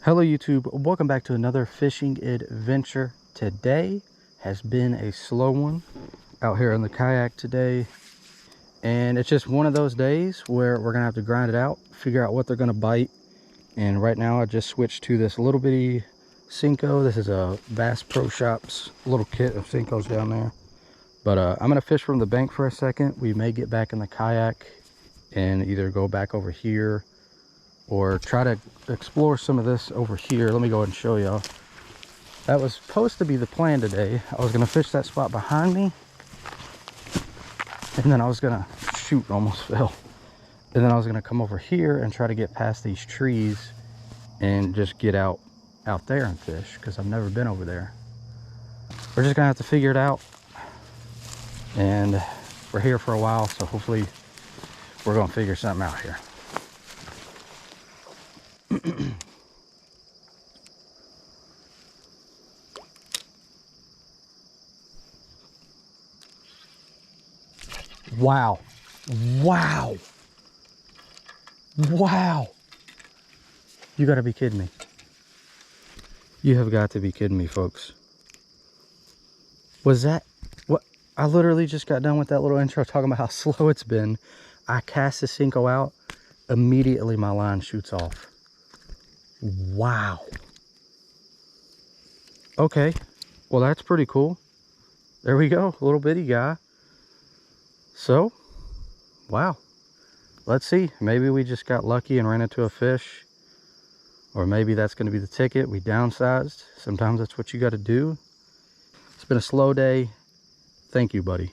Hello YouTube, welcome back to another fishing adventure. Today has been a slow one out here on the kayak today, and it's just one of those days where we're gonna have to grind it out, figure out what they're gonna bite. And right now I just switched to this little bitty Cinco. This is a Bass Pro Shops little kit of Cincos down there, but I'm gonna fish from the bank for a second. We may get back in the kayak and either go back over here or try to explore some of this over here. Let me go ahead and show y'all. That was supposed to be the plan today. I was gonna fish that spot behind me, and then I was gonna shoot, almost fell. And then I was gonna come over here and try to get past these trees and just get out there and fish, because I've never been over there. We're just gonna have to figure it out, and we're here for a while, so hopefully we're gonna figure something out here. Wow. Wow. Wow. You gotta be kidding me. You have got to be kidding me, folks. Was that what? I literally just got done with that little intro talking about how slow it's been. I cast the Cinco out, immediately my line shoots off. Wow. Okay, well that's pretty cool. There we go, little bitty guy. So, wow. Let's see, maybe we just got lucky and ran into a fish, or maybe that's going to be the ticket. We downsized. Sometimes that's what you got to do. It's been a slow day. Thank you, buddy.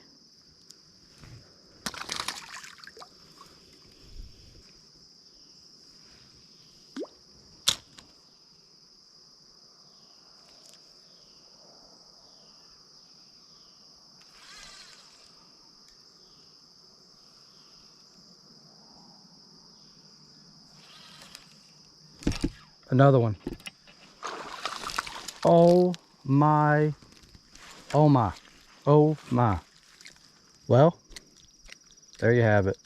Another one. Oh my. Oh my. Oh my. Well, there you have it.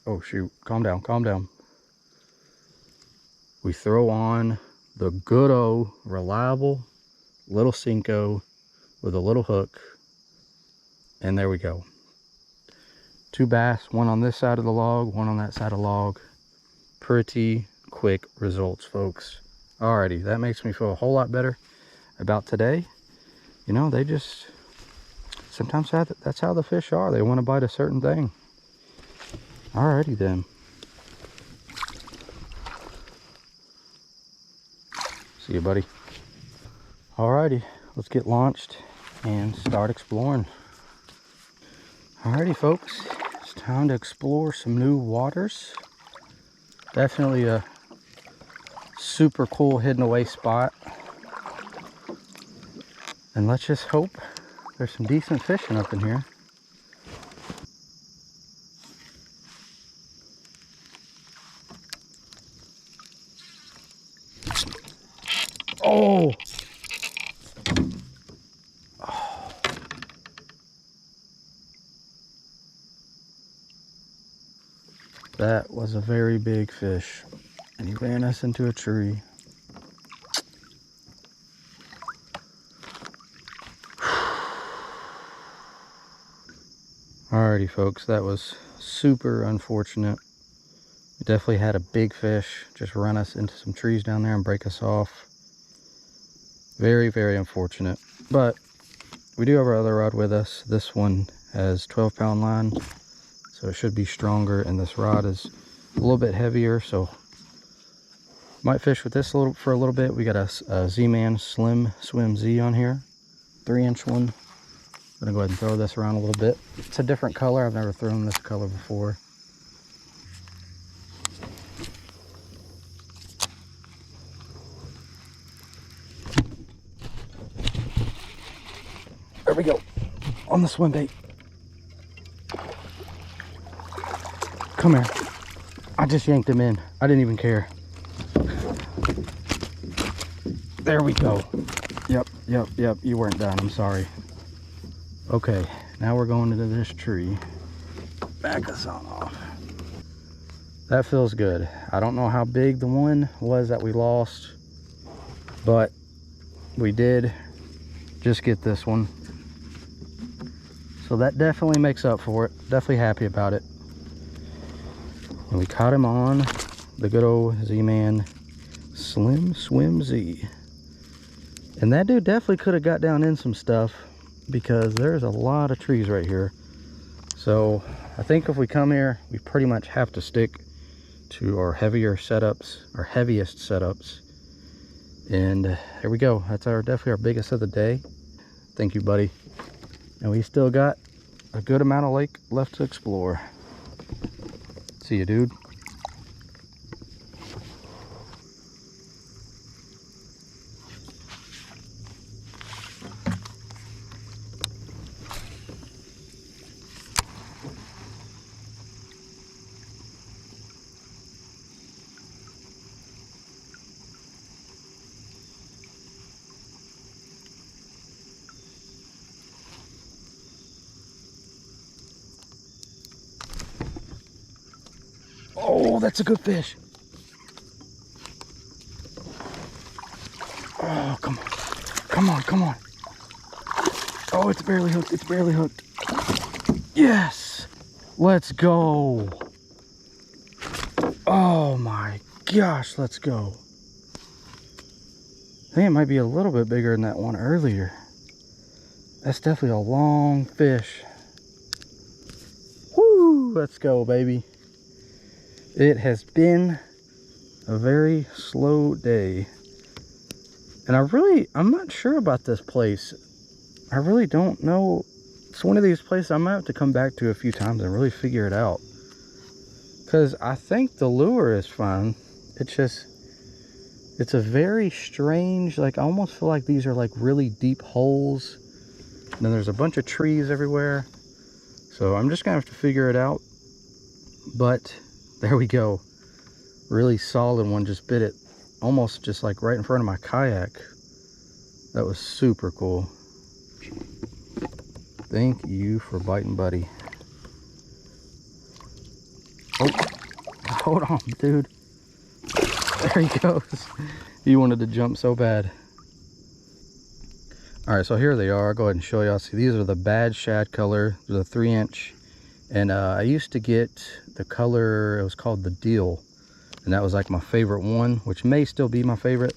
Oh shoot, calm down, calm down. We throw on the good old reliable little Cinco with a little hook, and there we go. Two bass, one on this side of the log, one on that side of the log. Pretty quick results, folks. Alrighty, that makes me feel a whole lot better about today. You know, they just sometimes that's how the fish are. They want to bite a certain thing. Alrighty then. See you, buddy. Alrighty, let's get launched and start exploring. Alrighty, folks, it's time to explore some new waters. Definitely a super cool hidden away spot, and let's just hope there's some decent fishing up in here. Oh, that was a very big fish, and he ran us into a tree. Alrighty, folks, that was super unfortunate. We definitely had a big fish just run us into some trees down there and break us off. Very, very unfortunate. But we do have our other rod with us. This one has 12-pound line, so it should be stronger, and this rod is a little bit heavier, so might fish with this for a little bit. We got a Z-Man Slim SwimZ on here, 3-inch one. I'm gonna go ahead and throw this around a little bit. It's a different color. I've never thrown this color before. There we go, on the swim bait. Come here. I just yanked him in. I didn't even care. There we go. Yep. You weren't done. I'm sorry. Okay, now we're going into this tree. Back us on off. That feels good. I don't know how big the one was that we lost, but we did just get this one. So that definitely makes up for it. Definitely happy about it. And we caught him on the good old Z-Man Slim SwimZ. And that dude definitely could have got down in some stuff because there's a lot of trees right here. So I think if we come here, we pretty much have to stick to our heavier setups, our heaviest setups. And here we go. That's definitely our biggest of the day. Thank you, buddy. And we still got a good amount of lake left to explore. See you, dude. Oh, that's a good fish. Oh, come on. Come on, come on. Oh, it's barely hooked. It's barely hooked. Yes. Let's go. Oh my gosh, let's go. I think it might be a little bit bigger than that one earlier. That's definitely a long fish. Woo, let's go, baby. It has been a very slow day. And I'm not sure about this place. I really don't know. It's one of these places I might have to come back to a few times and really figure it out. Because I think the lure is fine. It's a very strange, like I almost feel like these are like really deep holes. And then there's a bunch of trees everywhere. So I'm just gonna have to figure it out. But there we go. Really solid one, just bit it almost just like right in front of my kayak. That was super cool. Thank you for biting, buddy. Oh, hold on, dude. There he goes. He wanted to jump so bad. All right, so here they are. I'll go ahead and show y'all. See, these are the bad shad color, the 3-inch. And I used to get the color, it was called the Deal. And that was like my favorite one, which may still be my favorite.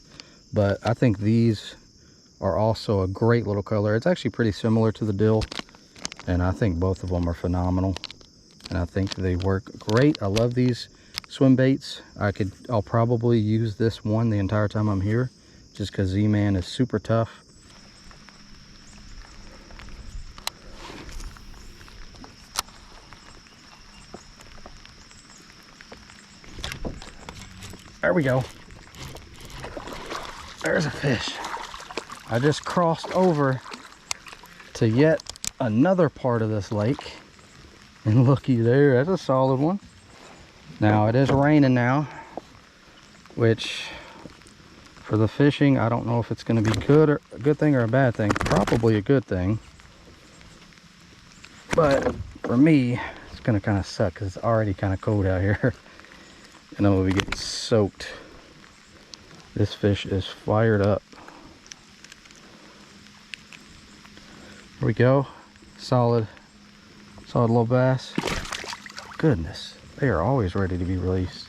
But I think these are also a great little color. It's actually pretty similar to the Deal. And I think both of them are phenomenal. And I think they work great. I love these swim baits. I'll probably use this one the entire time I'm here, just because Z-Man is super tough. There we go. There's a fish. I just crossed over to yet another part of this lake. And looky there, that's a solid one. Now it is raining now, which for the fishing, I don't know if it's going to be good or a good thing or a bad thing. Probably a good thing. But for me, it's going to kind of suck because it's already kind of cold out here. And I'm going to be getting soaked. This fish is fired up. Here we go. Solid little bass. Goodness, they are always ready to be released.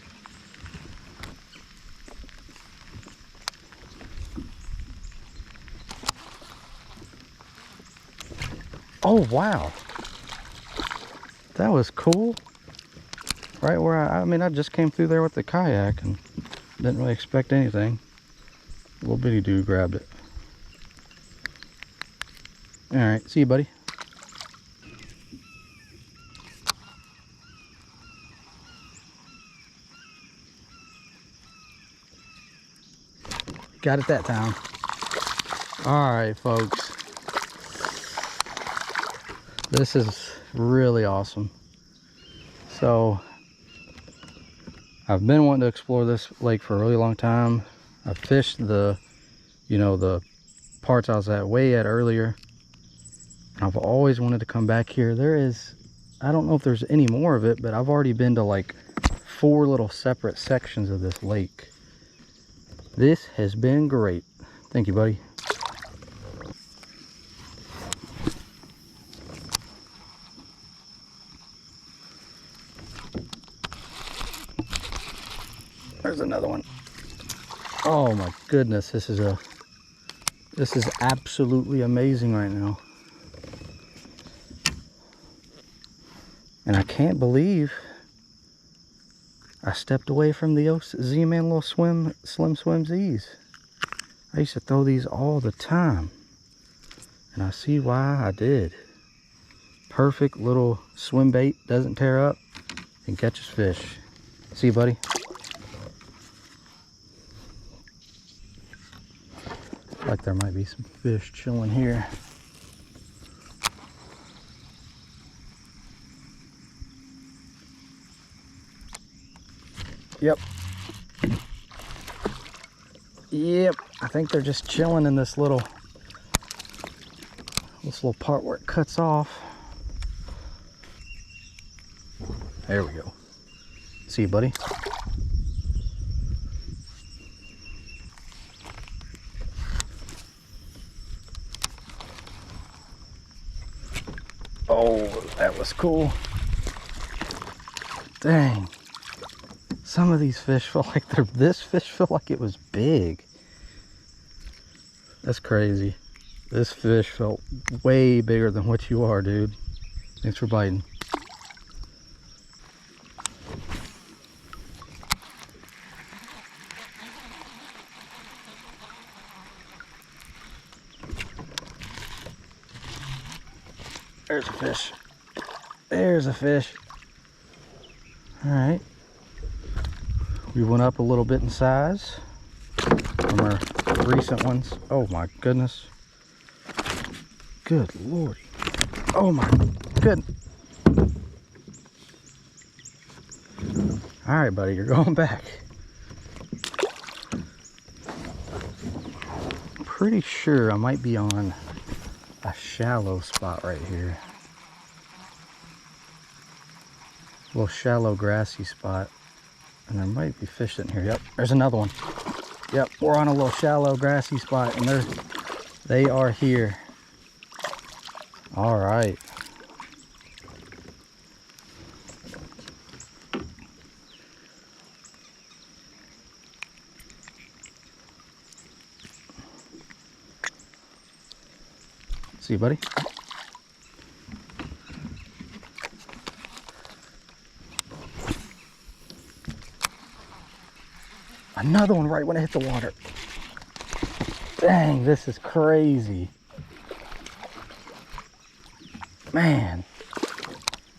Oh wow, that was cool. Right where I mean, I just came through there with the kayak and didn't really expect anything. Little bitty dude grabbed it. All right, see you, buddy. Got it that time. All right, folks. This is really awesome. So I've been wanting to explore this lake for a really long time. I fished the parts I was way at earlier. I've always wanted to come back here. I don't know if there's any more of it, but I've already been to like 4 little separate sections of this lake. This has been great. Thank you, buddy. There's another one. Oh my goodness, this is absolutely amazing right now. And I can't believe I stepped away from the Z-Man little Slim SwimZ's. I used to throw these all the time, and I see why I did. Perfect little swim bait, doesn't tear up and catches fish. See you, buddy. Like there might be some fish chilling here. Yep. I think they're just chilling in this little part where it cuts off. There we go. See you, buddy. Oh, that was cool. Dang. Some of these fish feel like this fish felt like it was big. That's crazy. This fish felt way bigger than what you are, dude. Thanks for biting. There's a fish. There's a fish. All right. We went up a little bit in size from our recent ones. Oh my goodness. Good lordy. Oh my goodness. All right, buddy, you're going back. I'm pretty sure I might be on a shallow spot right here. A little shallow grassy spot. And there might be fish in here. Yep, there's another one. Yep, we're on a little shallow grassy spot, and they are here. All right. See you, buddy. Another one right when it hit the water. Dang, this is crazy. Man,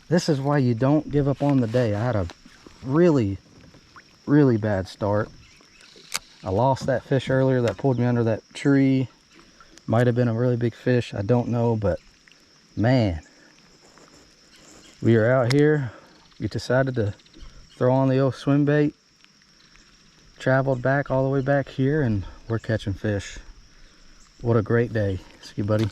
this is why you don't give up on the day. I had a really bad start. I lost that fish earlier that pulled me under that tree. Might have been a really big fish, I don't know, but man, we are out here. We decided to throw on the old swim bait. Traveled back all the way back here, and we're catching fish. What a great day. See you, buddy.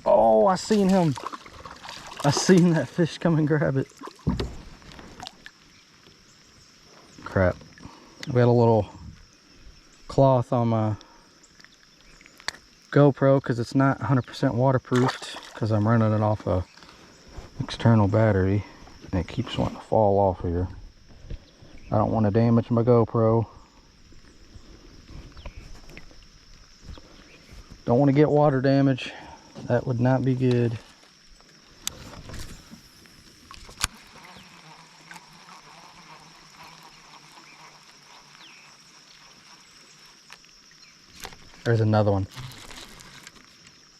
Oh, I seen him. I seen that fish come and grab it. Crap. We had a little cloth on my GoPro because it's not 100% waterproofed because I'm running it off a external battery, and it keeps wanting to fall off here. I don't want to damage my GoPro. Don't want to get water damage. That would not be good. There's another one.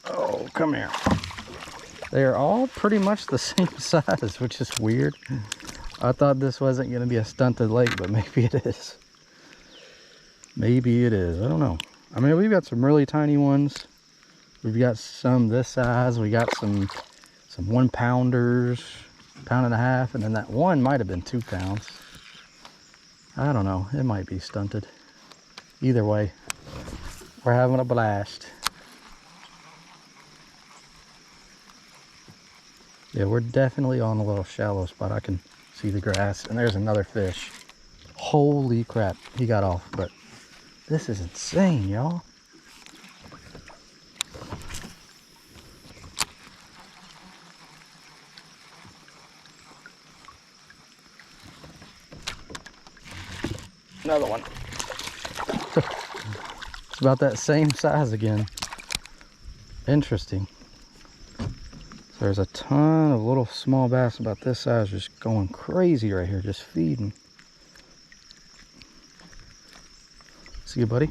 Oh, come here. They are all pretty much the same size, which is weird. I thought this wasn't going to be a stunted lake, but maybe it is. Maybe it is. I don't know. I mean, we've got some really tiny ones. We've got some this size. We got some 1 pounders, 1.5 pounds, and then that one might have been 2 pounds. I don't know, it might be stunted. Either way, we're having a blast. Yeah, we're definitely on a little shallow spot. I can see the grass, and there's another fish. Holy crap, he got off, but this is insane, y'all. Another one. It's about that same size again. Interesting. So there's a ton of little small bass about this size just going crazy right here, just feeding. See you, buddy.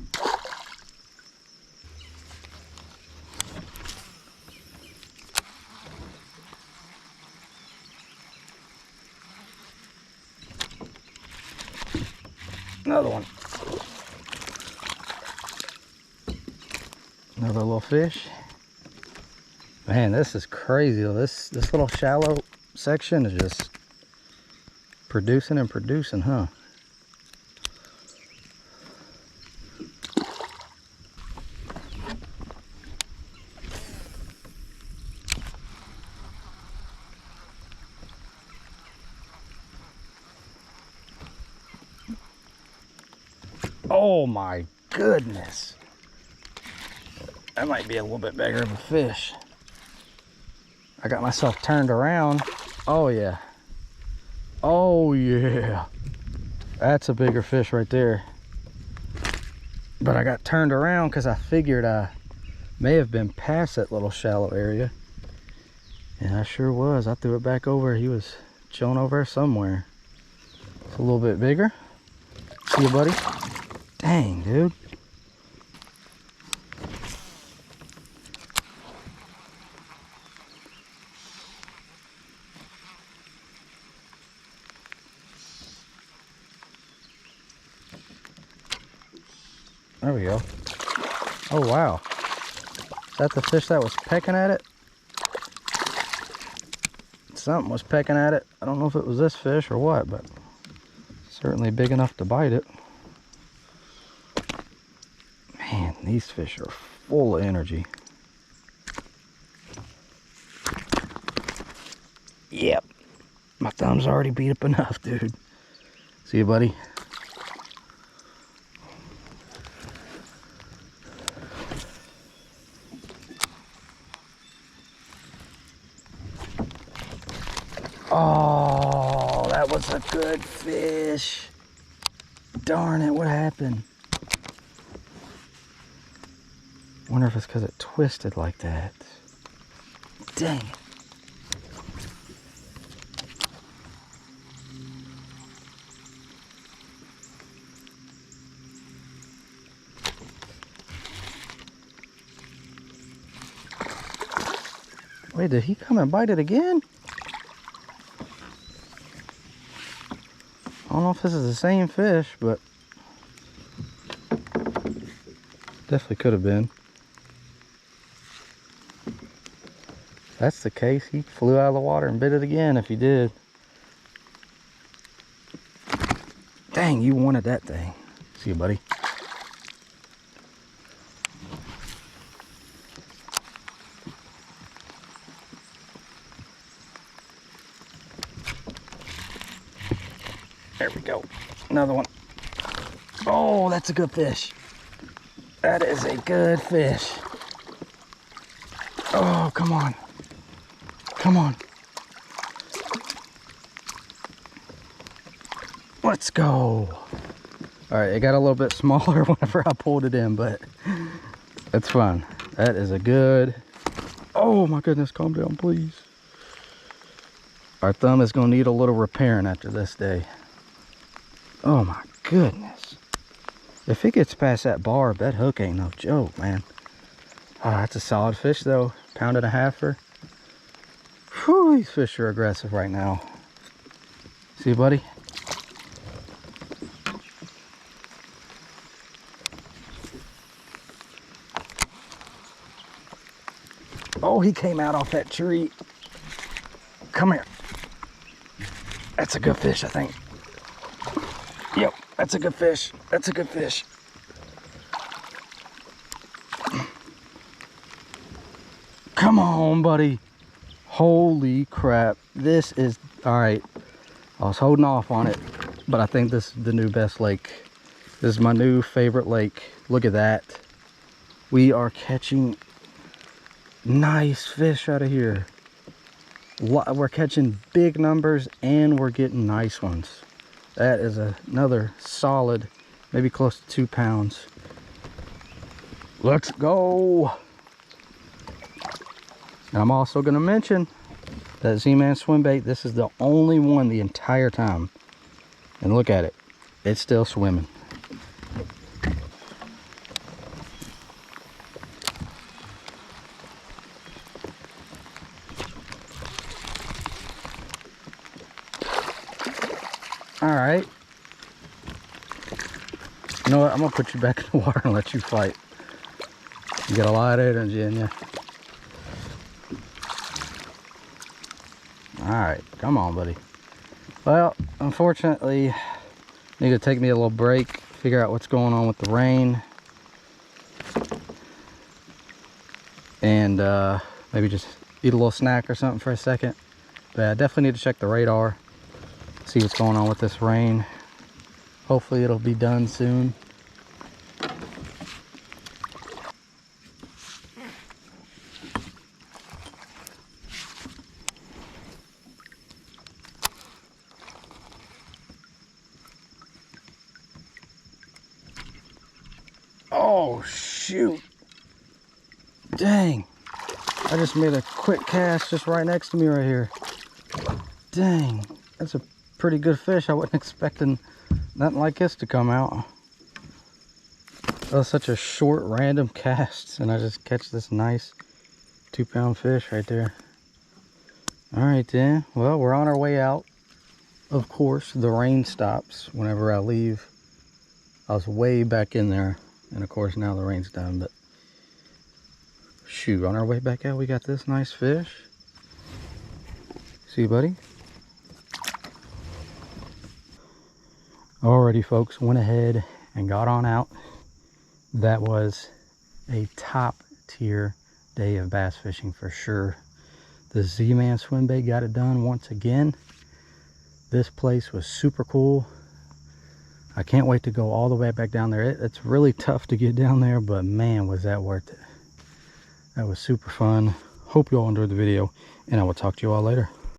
Another one. Another little fish. Man, this is crazy. This little shallow section is just producing and producing, huh? Oh my goodness. That might be a little bit bigger of a fish. I got myself turned around. Oh yeah. Oh yeah. That's a bigger fish right there. But I got turned around because I figured I may have been past that little shallow area. And I sure was. I threw it back over. He was chilling over there somewhere. It's a little bit bigger. See you, buddy. Dang, dude. There we go. Oh, wow. Is that the fish that was pecking at it? Something was pecking at it. I don't know if it was this fish or what, but certainly big enough to bite it. Man, these fish are full of energy. Yep. My thumb's already beat up enough, dude. See you, buddy. Oh, that was a good fish. Darn it, what happened? Wonder if it's because it twisted like that. Dang it. Wait, did he come and bite it again? I don't know if this is the same fish, but definitely could have been. If that's the case, he flew out of the water and bit it again if he did. Dang, you wanted that thing. See you, buddy. There we go. Another one. Oh, that's a good fish. That is a good fish. Oh, come on. Come on. Let's go. All right, it got a little bit smaller whenever I pulled it in, but it's fun. That is a good... Oh my goodness, calm down, please. Our thumb is gonna need a little repairing after this day. Oh my goodness. If it gets past that barb, that hook ain't no joke, man. Oh, that's a solid fish though. £1.5. Whew, these fish are aggressive right now. See you, buddy? Oh, he came out off that tree. Come here. That's a good fish, I think. Yep, That's a good fish. That's a good fish. Come on, buddy. Holy crap. This is, all right. I was holding off on it, but I think this is the new best lake. This is my new favorite lake. Look at that. We are catching nice fish out of here. We're catching big numbers and we're getting nice ones. That is another solid, maybe close to 2 pounds. Let's go. And I'm also going to mention that Z-Man swim bait. This is the only one the entire time. And look at it. It's still swimming. All right. You know what? I'm going to put you back in the water and let you fight. You got a lot of energy in you. All right, come on, buddy. Well, unfortunately, need to take me a little break, figure out what's going on with the rain, and maybe just eat a little snack or something for a second. But I definitely need to check the radar, see what's going on with this rain. Hopefully it'll be done soon. Oh shoot, dang, I just made a quick cast just right next to me right here. Dang, that's a pretty good fish. I wasn't expecting nothing like this to come out. That was such a short random cast and I just catch this nice 2-pound fish right there. All right then, well, we're on our way out. Of course the rain stops whenever I leave. I was way back in there. And of course now the rain's done, but shoot, on our way back out we got this nice fish. See, buddy? Alrighty folks, went ahead and got on out. That was a top tier day of bass fishing for sure. The Z-Man swim bait got it done once again. This place was super cool. I can't wait to go all the way back down there. It's really tough to get down there, but man, was that worth it. That was super fun. Hope you all enjoyed the video, and I will talk to you all later.